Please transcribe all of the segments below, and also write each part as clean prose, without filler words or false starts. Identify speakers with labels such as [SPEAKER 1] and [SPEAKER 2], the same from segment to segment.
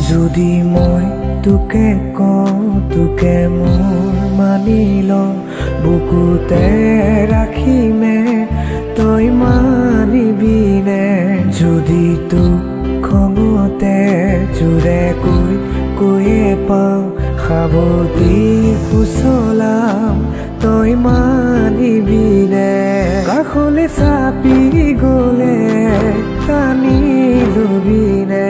[SPEAKER 1] যদি মই তোকে কওঁ তোকে মোৰ মানি ল বুকুতে ৰাখিমে তই মানিবিনে যদি তোক খঙতে জোৰে কৈয়ে পাওঁ সাৱটি ফুচলাম তই মানিবিনে কাষলে চাপি গ'লে টানি লবিনে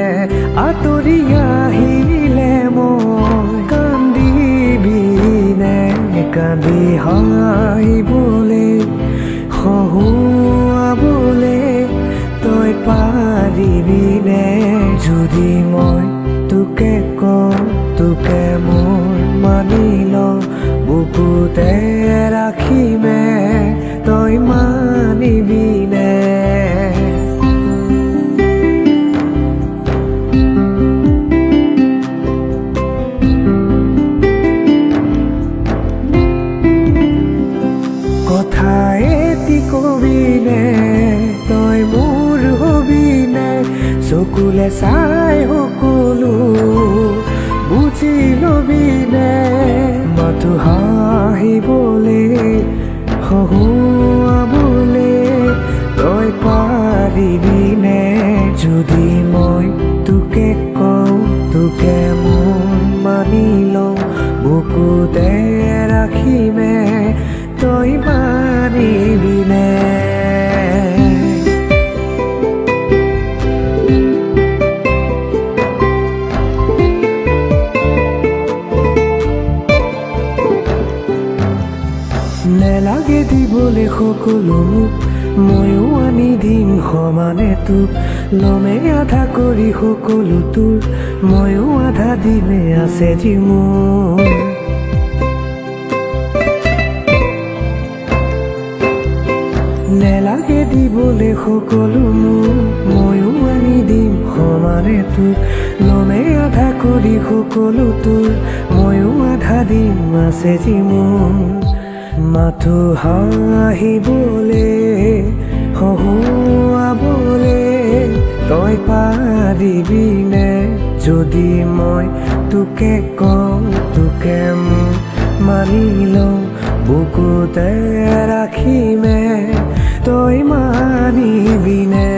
[SPEAKER 1] আঁতৰি আহিলে মই কান্দিবিনে কান্দি হাঁহিবলে হহুৱাবলে তই পাৰিবিনে যদি মই তোকে কওঁ তোকে মোৰ মানি ল বুকুতে ৰাখিমে তই মানিবিনে কথা এটি কবিনে তই মোৰ হবিনে চকুলে চাই সকলো বুজি লবিনে মাথো হাঁহিবলে হহুৱাবলে তই পাৰিবিনে যদি মই তোকে কওঁ তোকে মোৰ মানি লওঁ বুকুতে ৰাখিমে তই মানিবিনে নেলাগে দিবলে সকলো মোক ময়ো আনি দিম সমানে তোক লমে আধা কৰি সকলো তোৰ ময়ো আধা দিমে আছে যি মোৰ নেলাগে দিবলে সকলো মোক ময়ো আনি দিম সমানে তোক লমে আধা কৰি সকলো তোৰ ময়ো আধা দিম আছে যি মোৰ মাথো হাঁহিবলে হহুৱাবলে তই পাৰিবিনে যদি মই তোকে কওঁ তোকে মোৰ মানি লওঁ বুকুতে ৰাখিমে তই মানিবিনে